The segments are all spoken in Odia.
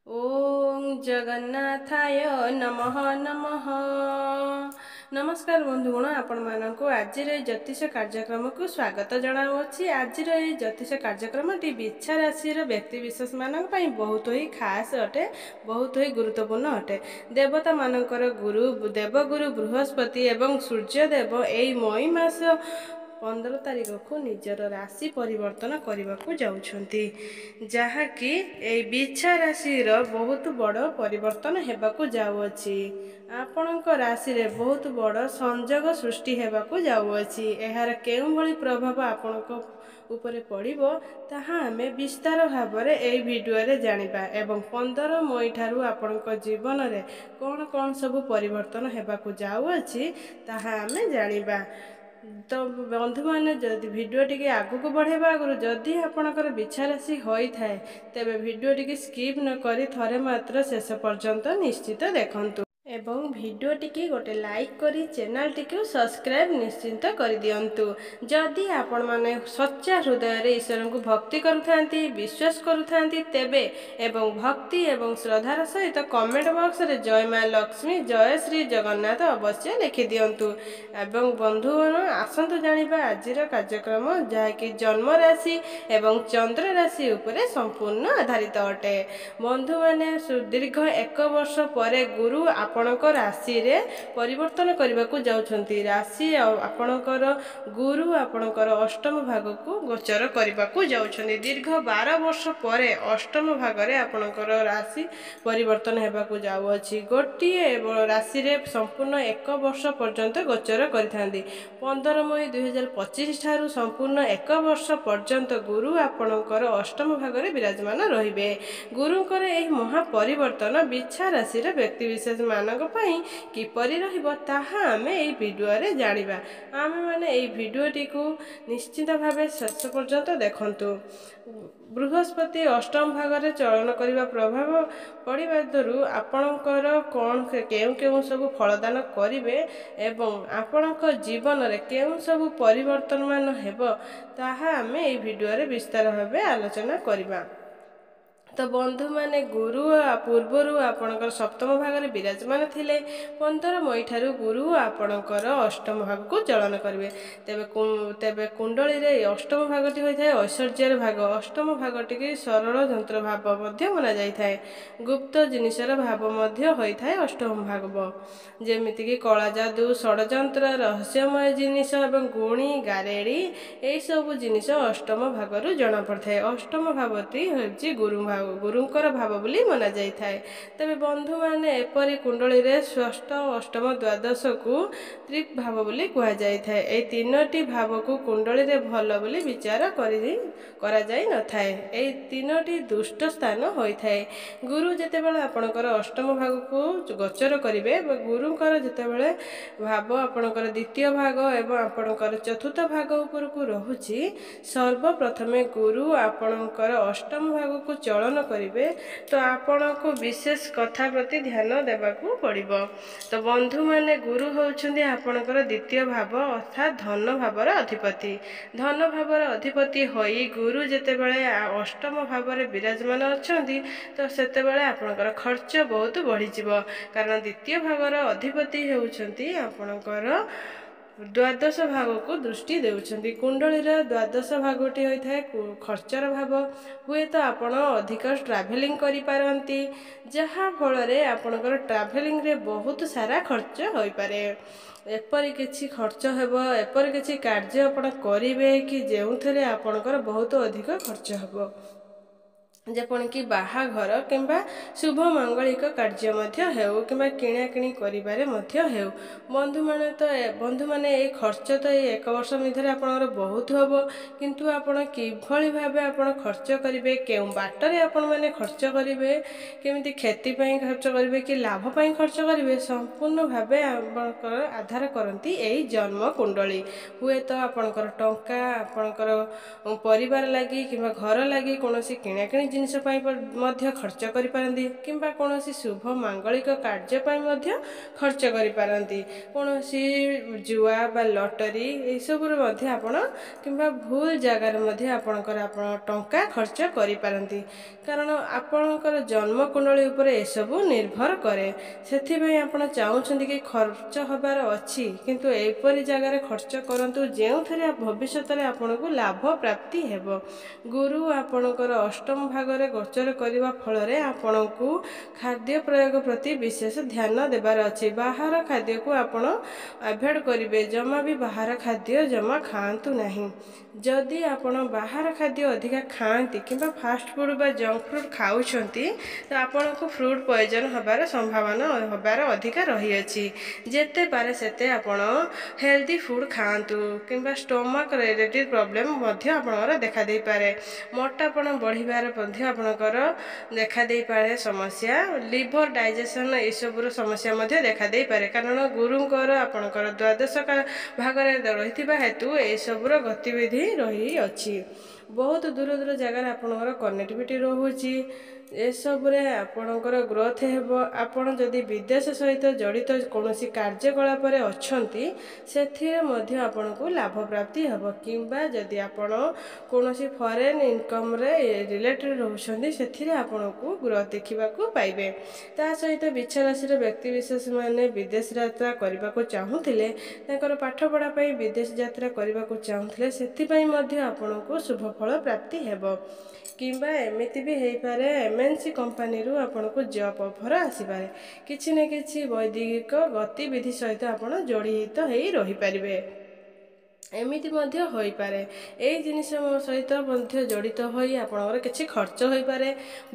ओम जगन्नाथाय नमः नमः। नमस्कार बंधुगण, आपण मानकु आजिर ज्योतिष कार्यक्रम को स्वागत जनाऊँगी। आजिर ज्योतिष कार्यक्रमटी बिच्छा राशि व्यक्ति विशेष मानक पई बहुत ही खास अटे, बहुत ही गुरुत्वपूर्ण अटे। देवता मानकर गुरु देवगुरु बृहस्पति एवं सूर्यदेव एई मई मास 15 तारिख को निजर राशि परिवर्तन करने को जाउछंती, जहाँकि ए बिच्छा राशि बहुत बड़ परिवर्तन हेबाकु जाउअछि। आपणक राशि रे बहुत बड़ संजोग सृष्टि हेबाकु जाउअछि। एहार केउं भली प्रभाव आपणक उपरे पड़िबो ताहा आमे विस्तार भाव में एई वीडियो रे जानिबा एवं 15 मई ठारू आपणक जीवन रे कोन कोन सब परिवर्तन हेबाकु जाउअछि ताहा आमे जानिबा। तो बंधु मैंने जदि भिडियो टी आगु को बढ़ेबा आगु जदि आपणकर बिच्छा राशि होइथाय तेबे भिडियो टी स्किप न करी थरे मात्र शेष पर्यंत निश्चित देखंतु एवं भिडियो टी गोटे लाइक करी चैनल टी सब्सक्राइब निश्चिंत कर दियंतु। जदि आपण माने सच्चा हृदय रे ईश्वर को भक्ति करुथांती विश्वास करुथांती तेबे एवं भक्ति एवं श्रद्धार सहित कमेंट बॉक्स रे जय मां लक्ष्मी जय श्री जगन्नाथ अवश्य लिखि दियंतु। एवं बंधुगण आसंतु जानिबा आजिर कार्यक्रम जहाँकि जन्म राशि एवं चंद्र राशि उपरे संपूर्ण आधारित अटे। बंधु माने सुदीर्घ 1 वर्ष परे गुरु आपणक राशि रे परिवर्तन करने को जाउछंती। राशि आपणकर गुरु आपणकर अष्टम भाग को गोचर करने को जाउछंती। दीर्घ 12 वर्ष परे अष्टम भाग रे आपणकर राशि परिवर्तन हेबा को जाउअछि। गोटिए राशि रे संपूर्ण 1 वर्ष पर्यंत गोचर करिथांती। 15 मई 2025 ठारू संपूर्ण 1 वर्ष पर्यंत गुरु आपणकर अष्टम भाग रे विराजमान रहिबे। गुरुकर एही महापरिवर्तन बिच्छा राशि रे व्यक्ति विशेष मानक पई किपरि रहिबो ताहा आमे एही वीडियो रे जानिबा। आमे माने एही वीडियो टी को निश्चित भावे शेष पर्यंत देखंतु। बृहस्पति अष्टम भाग रे चलन करिबा प्रभाव पड़िबा दरु आपणकर कोन केउ केउ सब फलदान करिवे एवं आपणक जीवन रे केउ सब परिवर्तन मान हेबो ताहा आमे एही वीडियो रे विस्तार भावे आलोचना करिबा। तो बंधु माने गुरु पूर्वर आपणकर सप्तम भाग में विराजमान थिले। 15 मई ठारू गुरु आपणकर अष्टम भाग को चलन करिवे। तेबे कुंडली रे अष्टम भागटी होइथाय ऐश्वर्यर भाग। अष्टम भागटी की सरल जंत्र भाव मध्य मना जाइथाय। गुप्त जिनिसर भाव मध्य होइथाय अष्टम भाग, जेमिति कि कला जादू षडयंत्र रहस्यमय जिनिस एवं गुणी गारेड़ी एई सब जिनिस अष्टम भागरु जना पड़थाय। अष्टम भावटी होछि गुरुंकर भाव बोली मना जाइथाय। तबे बंधु माने एपरि कुंडली रे षष्ठ अष्टम द्वादश को त्रिक भाव बोली कहा जाइथाय। ए तीनोटी भाव को कुंडली रे भल बोली विचार करा जाई न थाए। ए तीनोटी दुष्ट स्थान होइथाय। गुरु जेतेबेले आपणकर अष्टम भाग को गोचर करिवे, गुरुंकर जेतेबेले भाव आपणकर द्वितीय भाग एवं आपणकर चतुर्थ भाग ऊपर को रहुछि, सर्वप्रथमे गुरु आपणकर अष्टम भाग को चलन करिवे तो आपण को विशेष कथा प्रति ध्यान देबाकू पड़िबो। तो बंधु माने गुरु होउछन्ती आपणकर द्वितीय भाव अर्थात धन भावर अधिपति। धन भावर अधिपति होई गुरु जेतेबेले अष्टम भाव रे विराजमान अछन्ती तो सेतेबेले आपणकर खर्च बहुत बढ़ी जिवो, कारण द्वितीय भावर अधिपति होउछन्ती आपणकर द्वादश भाग को दृष्टि देउछन्ती। कुंडली रे द्वादश भागटी होइथाय खर्चर भाव। हुए तो आपण अधिक ट्राभेलिंग करि पारंती, जहा फल रे आपणकर ट्राभेलिंग रे बहुत सारा खर्च होई पारे। एपरि किछि खर्च हेबो, एपरि किछि कार्य आपण करिवे कि जेउथरे आपणकर बहुत अधिक खर्च हेबो, जेपण कि बाहाघर किंबा शुभ मांगलिक कार्य मध्य हेउ किंबा किणा किणी करिबारे मध्य हेउ। बंधु माने ए खर्च तो 1 वर्ष मध्य आपणकर बहुत हबो, किंतु आपण किभली भाबे आपण खर्च करिवे, केउ बाटरे आपण माने खर्च करिवे, केमिति खेती पई खर्च करिवे कि लाभ पई खर्च करिवे, संपूर्ण भाबे आपणकर आधार करंती एई जन्म कुंडली। हुए तो आपणकर टंका आपणकर परिवार लागि किंबा घर लागि कोनोसी किणा किणी ଜିନିଷ ପାଇଁ ମଧ୍ୟ ଖର୍ଚ୍ଚ କରିପାରନ୍ତି କିମ୍ବା କୌଣସି ଶୁଭ ମାଙ୍ଗଳିକ କାର୍ଯ୍ୟ ପାଇଁ ମଧ୍ୟ ଖର୍ଚ୍ଚ କରିପାରନ୍ତି। କୌଣସି ଜୁଆ ବା ଲଟେରୀ ଏସବୁରେ ମଧ୍ୟ ଆପଣ କିମ୍ବା ଭୁଲ ଜାଗାରେ ମଧ୍ୟ ଆପଣ ଟଙ୍କା ଖର୍ଚ୍ଚ କରିପାରନ୍ତି। କାରଣ ଆପଣଙ୍କର ଜନ୍ମକୁଣ୍ଡଳୀ ଉପରେ ଏସବୁ ନିର୍ଭର କରେ। ସେଥିପାଇଁ ଆପଣ ଚାହୁଁଛନ୍ତି କି ଖର୍ଚ୍ଚ ହେବାର ଅଛି, କିନ୍ତୁ ଏପରି ଜାଗାରେ ଖର୍ଚ୍ଚ କରନ୍ତୁ ଯେଉଁଥିରେ ଭବିଷ୍ୟତରେ ଆପଣଙ୍କୁ ଲାଭ ପ୍ରାପ୍ତି ହେବ। ଗୁରୁ ଆପଣଙ୍କର ଅଷ୍ଟମ ଭାଗରେ ଗୋଚର କରିବା ଫଳରେ ଆପଣଙ୍କୁ ଖାଦ୍ୟ ପ୍ରୟୋଗ ପ୍ରତି ବିଶେଷ ଧ୍ୟାନ ଦେବାର ଅଛି। ବାହାର ଖାଦ୍ୟକୁ ଆପଣ ଆଭଏଡ଼ କରିବେ। ଜମା ବି ବାହାର ଖାଦ୍ୟ ଜମା ଖାଆନ୍ତୁ ନାହିଁ। ଯଦି ଆପଣ ବାହାର ଖାଦ୍ୟ ଅଧିକା ଖାଆନ୍ତି କିମ୍ବା ଫାଷ୍ଟ ଫୁଡ଼ ବା ଜଙ୍କ ଫୁଡ଼ ଖାଉଛନ୍ତି, ତ ଆପଣଙ୍କୁ ଫୁଡ଼ ପଏଜନ୍ ହେବାର ସମ୍ଭାବନା ହେବାର ଅଧିକା ରହିଅଛି। ଯେତେ ପାରେ ସେତେ ଆପଣ ହେଲ୍ଦି ଫୁଡ଼ ଖାଆନ୍ତୁ କିମ୍ବା ଷ୍ଟୋମାକ୍ ରିଲେଟେଡ଼ ପ୍ରୋବ୍ଲେମ୍ ମଧ୍ୟ ଆପଣଙ୍କର ଦେଖାଦେଇପାରେ। ମୋଟାପଣ ବଢ଼ିବାର ମଧ୍ୟ ଆପଣଙ୍କର ଦେଖାଦେଇପାରେ ସମସ୍ୟା। ଲିଭର ଡାଇଜେସନ୍ ଏସବୁର ସମସ୍ୟା ମଧ୍ୟ ଦେଖାଦେଇପାରେ। କାରଣ ଗୁରୁଙ୍କର ଆପଣଙ୍କର ଦ୍ୱାଦଶ ଭାଗରେ ରହିଥିବା ହେତୁ ଏସବୁର ଗତିବିଧି ରହିଅଛି। ବହୁତ ଦୂର ଦୂର ଜାଗାରେ ଆପଣଙ୍କର କନେକ୍ଟିଭିଟି ରହୁଛି। ଏସବୁରେ ଆପଣଙ୍କର ଗ୍ରୋଥ ହେବ। ଆପଣ ଯଦି ବିଦେଶ ସହିତ ଜଡ଼ିତ କୌଣସି କାର୍ଯ୍ୟକଳାପରେ ଅଛନ୍ତି, ସେଥିରେ ମଧ୍ୟ ଆପଣଙ୍କୁ ଲାଭ ପ୍ରାପ୍ତି ହେବ। କିମ୍ବା ଯଦି ଆପଣ କୌଣସି ଫରେନ୍ ଇନକମ୍ରେ ରିଲେଟେଡ଼ ରହୁଛନ୍ତି, ସେଥିରେ ଆପଣଙ୍କୁ ଗ୍ରୋଥ ଦେଖିବାକୁ ପାଇବେ। ତା ସହିତ ବିଚ୍ଛ ରାଶିର ବ୍ୟକ୍ତିବିଶେଷମାନେ ବିଦେଶ ଯାତ୍ରା କରିବାକୁ ଚାହୁଁଥିଲେ, ତାଙ୍କର ପାଠପଢ଼ା ପାଇଁ ବିଦେଶ ଯାତ୍ରା କରିବାକୁ ଚାହୁଁଥିଲେ, ସେଥିପାଇଁ ମଧ୍ୟ ଆପଣଙ୍କୁ ଶୁଭ ଫଳ ପ୍ରାପ୍ତି ହେବ। କିମ୍ବା ଏମିତି ବି ହେଇପାରେ MNC କମ୍ପାନୀରୁ ଆପଣଙ୍କୁ ଜବ୍ ଅଫର୍ ଆସିପାରେ। କିଛି ନା କିଛି ବୈଦିକ ଗତିବିଧି ସହିତ ଆପଣ ଜଡ଼ିତ ହୋଇ ରହିପାରିବେ। ଏମିତି ମଧ୍ୟ ହୋଇପାରେ। ଏଇ ଜିନିଷ ସହିତ ମଧ୍ୟ ଜଡ଼ିତ ହୋଇ ଆପଣଙ୍କର କିଛି ଖର୍ଚ୍ଚ ହୋଇପାରେ।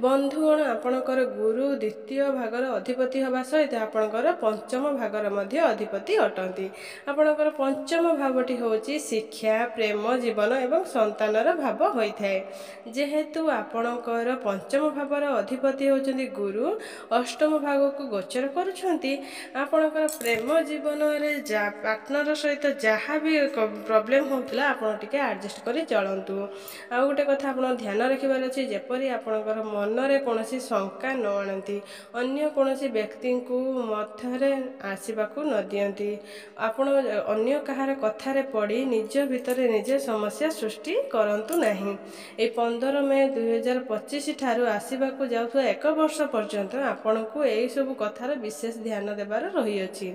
ବନ୍ଧୁଗଣ, ଆପଣଙ୍କର ଗୁରୁ ଦ୍ୱିତୀୟ ଭାଗର ଅଧିପତି ହେବା ସହିତ ଆପଣଙ୍କର ପଞ୍ଚମ ଭାଗର ମଧ୍ୟ ଅଧିପତି ଅଟନ୍ତି। ଆପଣଙ୍କର ପଞ୍ଚମ ଭାବଟି ହେଉଛି ଶିକ୍ଷା, ପ୍ରେମ ଜୀବନ ଏବଂ ସନ୍ତାନର ଭାବ ହୋଇଥାଏ। ଯେହେତୁ ଆପଣଙ୍କର ପଞ୍ଚମ ଭାବର ଅଧିପତି ହେଉଛନ୍ତି ଗୁରୁ, ଅଷ୍ଟମ ଭାଗକୁ ଗୋଚର କରୁଛନ୍ତି, ଆପଣଙ୍କର ପ୍ରେମ ଜୀବନରେ ପାର୍ଟନର ସହିତ ଯାହା ବି ପ୍ରୋବ୍ଲେମ୍ ହେଉଥିଲା, ଆପଣ ଟିକେ ଆଡ଼ଜଷ୍ଟ କରି ଚଳନ୍ତୁ। ଆଉ ଗୋଟେ କଥା ଆପଣ ଧ୍ୟାନ ରଖିବାର ଅଛି, ଯେପରି ଆପଣଙ୍କର ମନରେ କୌଣସି ଶଙ୍କା ନ ଆଣନ୍ତି। ଅନ୍ୟ କୌଣସି ବ୍ୟକ୍ତିଙ୍କୁ ମଧ୍ୟରେ ଆସିବାକୁ ନ ଦିଅନ୍ତି। ଆପଣ ଅନ୍ୟ କାହାର କଥାରେ ପଡ଼ି ନିଜ ଭିତରେ ନିଜେ ସମସ୍ୟା ସୃଷ୍ଟି କରନ୍ତୁ ନାହିଁ। ଏହି 15 ମେ 2025 ଠାରୁ ଆସିବାକୁ ଯାଉଥିବା 1 ବର୍ଷ ପର୍ଯ୍ୟନ୍ତ ଆପଣଙ୍କୁ ଏହିସବୁ କଥାର ବିଶେଷ ଧ୍ୟାନ ଦେବାର ରହିଅଛି।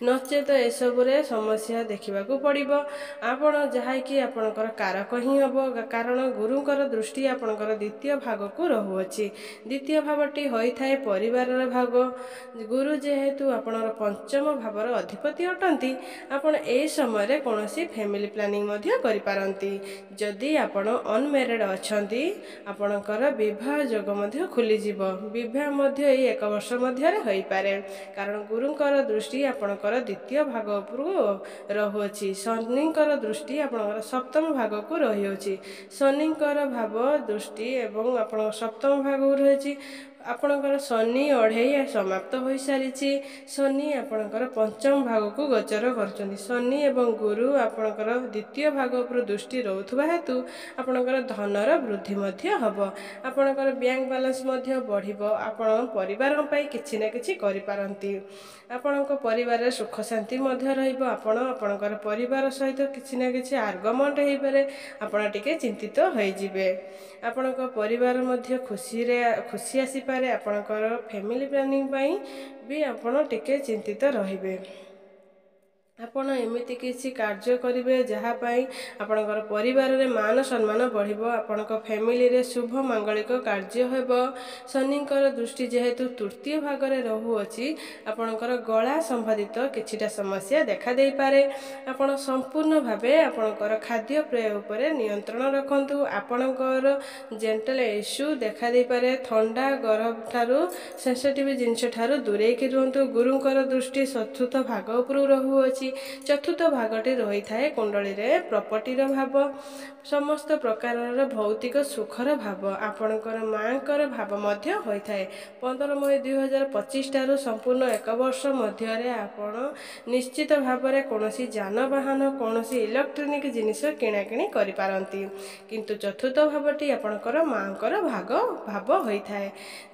ନଚେତ ଏସବୁରେ ସମସ୍ୟା ଦେଖିବାକୁ ପଡ଼ିବ। ଆପଣ ଯାହାକି ଆପଣଙ୍କର କାରକ ହିଁ ହେବ। କାରଣ ଗୁରୁଙ୍କର ଦୃଷ୍ଟି ଆପଣଙ୍କର ଦ୍ୱିତୀୟ ଭାଗକୁ ରହୁଅଛି। ଦ୍ୱିତୀୟ ଭାବଟି ହୋଇଥାଏ ପରିବାରର ଭାଗ। ଗୁରୁ ଯେହେତୁ ଆପଣଙ୍କର ପଞ୍ଚମ ଭାବର ଅଧିପତି ଅଟନ୍ତି, ଆପଣ ଏହି ସମୟରେ କୌଣସି ଫ୍ୟାମିଲି ପ୍ଲାନିଂ ମଧ୍ୟ କରିପାରନ୍ତି। ଯଦି ଆପଣ ଅନମ୍ୟାରେଡ୍ ଅଛନ୍ତି, ଆପଣଙ୍କର ବିବାହ ଯୋଗ ମଧ୍ୟ ଖୋଲିଯିବ। ବିବାହ ମଧ୍ୟ ଏହି 1 ବର୍ଷ ମଧ୍ୟରେ ହୋଇପାରେ। କାରଣ ଗୁରୁଙ୍କର ଦୃଷ୍ଟି ଆପଣଙ୍କର ଦ୍ୱିତୀୟ ଭାଗ ଉପରକୁ ରହୁଅଛି। ଶନିଙ୍କର ଦୃଷ୍ଟି ଆପଣଙ୍କର ସପ୍ତମ ଭାଗକୁ ରହିଅଛି। ଶନିଙ୍କର ଭାବ ଦୃଷ୍ଟି ଏବଂ ଆପଣଙ୍କ ସପ୍ତମ ଭାଗକୁ ରହିଛି। ଆପଣଙ୍କର ଶନି ଅଢ଼େଇ ସମାପ୍ତ ହୋଇସାରିଛି। ଶନି ଆପଣଙ୍କର ପଞ୍ଚମ ଭାଗକୁ ଗୋଚର କରୁଛନ୍ତି। ଶନି ଏବଂ ଗୁରୁ ଆପଣଙ୍କର ଦ୍ୱିତୀୟ ଭାଗ ଉପରୁ ଦୃଷ୍ଟି ରହୁଥିବା ହେତୁ ଆପଣଙ୍କର ଧନର ବୃଦ୍ଧି ମଧ୍ୟ ହେବ। ଆପଣଙ୍କର ବ୍ୟାଙ୍କ ବାଲାନ୍ସ ମଧ୍ୟ ବଢ଼ିବ। ଆପଣ ପରିବାର ପାଇଁ କିଛି ନା କିଛି କରିପାରନ୍ତି। ଆପଣଙ୍କ ପରିବାରରେ ସୁଖ ଶାନ୍ତି ମଧ୍ୟ ରହିବ। ଆପଣ ଆପଣଙ୍କର ପରିବାର ସହିତ କିଛି ନା କିଛି ଆର୍ଗମେଣ୍ଟ ହୋଇପାରେ। ଆପଣ ଟିକେ ଚିନ୍ତିତ ହୋଇଯିବେ। ଆପଣଙ୍କ ପରିବାର ମଧ୍ୟ ଖୁସି ଆସିପାରେ। ଆପଣଙ୍କର ଫ୍ୟାମିଲି ପ୍ଲାନିଂ ପାଇଁ ବି ଆପଣ ଟିକେ ଚିନ୍ତିତ ରହିବେ। ଆପଣ ଏମିତି କିଛି କାର୍ଯ୍ୟ କରିବେ ଯାହା ପାଇଁ ଆପଣଙ୍କର ପରିବାରରେ ମାନ ସମ୍ମାନ ବଢ଼ିବ। ଆପଣଙ୍କ ଫ୍ୟାମିଲିରେ ଶୁଭ ମାଙ୍ଗଳିକ କାର୍ଯ୍ୟ ହେବ। ଶନିଙ୍କର ଦୃଷ୍ଟି ଯେହେତୁ ତୃତୀୟ ଭାଗରେ ରହୁଅଛି, ଆପଣଙ୍କର ଗଳା ସମ୍ବନ୍ଧିତ କିଛିଟା ସମସ୍ୟା ଦେଖାଦେଇପାରେ। ଆପଣ ସମ୍ପୂର୍ଣ୍ଣ ଭାବେ ଆପଣଙ୍କର ଖାଦ୍ୟପେୟ ଉପରେ ନିୟନ୍ତ୍ରଣ ରଖନ୍ତୁ। ଆପଣଙ୍କର ଜେଣ୍ଟାଲ ଇସ୍ୟୁ ଦେଖାଦେଇପାରେ। ଥଣ୍ଡା ଗରମ ଠାରୁ ସେନ୍ସିଟିଭ ଜିନିଷ ଠାରୁ ଦୂରେଇକି ରୁହନ୍ତୁ। ଗୁରୁଙ୍କର ଦୃଷ୍ଟି ଚତୁର୍ଥ ଭାଗ ଉପରୁ ରହୁଅଛି। ହେଉଛି। ଚତୁର୍ଥ ଭାଗଟି ରହିଥାଏ କୁଣ୍ଡଳୀରେ ପ୍ରପର୍ଟିର ଭାବ, ସମସ୍ତ ପ୍ରକାରର ଭୌତିକ ସୁଖର ଭାବ, ଆପଣଙ୍କର ମାଙ୍କର ଭାବ ମଧ୍ୟ ହୋଇଥାଏ। 15 ମଇ 2025 ଠାରୁ ସମ୍ପୂର୍ଣ୍ଣ 1 ବର୍ଷ ମଧ୍ୟରେ ଆପଣ ନିଶ୍ଚିତ ଭାବରେ କୌଣସି ଯାନବାହନ, କୌଣସି ଇଲେକ୍ଟ୍ରୋନିକ୍ ଜିନିଷ କିଣାକିଣି କରିପାରନ୍ତି। କିନ୍ତୁ ଚତୁର୍ଥ ଭାବଟି ଆପଣଙ୍କର ମାଙ୍କର ଭାବ ହୋଇଥାଏ,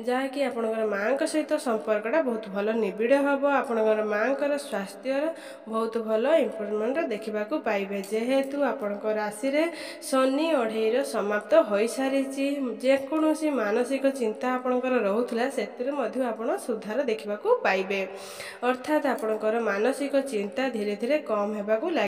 ଯାହାକି ଆପଣଙ୍କର ମାଙ୍କ ସହିତ ସମ୍ପର୍କଟା ବହୁତ ଭଲ ନିବିଡ଼ ହେବ। ଆପଣଙ୍କର ମାଙ୍କର ସ୍ୱାସ୍ଥ୍ୟର ବହୁତ ଭଲ ଇମ୍ପ୍ରୁଭମେଣ୍ଟ ଦେଖିବାକୁ ପାଇବେ। ଯେହେତୁ ଆପଣଙ୍କ ରାଶିରେ ଶନି ଅଢ଼େଇର ସମାପ୍ତ ହୋଇସାରିଛି, ଯେକୌଣସି ମାନସିକ ଚିନ୍ତା ଆପଣଙ୍କର ରହୁଥିଲା ସେଥିରେ ମଧ୍ୟ ଆପଣ ସୁଧାର ଦେଖିବାକୁ ପାଇବେ। ଅର୍ଥାତ୍ ଆପଣଙ୍କର ମାନସିକ ଚିନ୍ତା ଧୀରେ ଧୀରେ କମ୍ ହେବାକୁ ଲାଗିବ।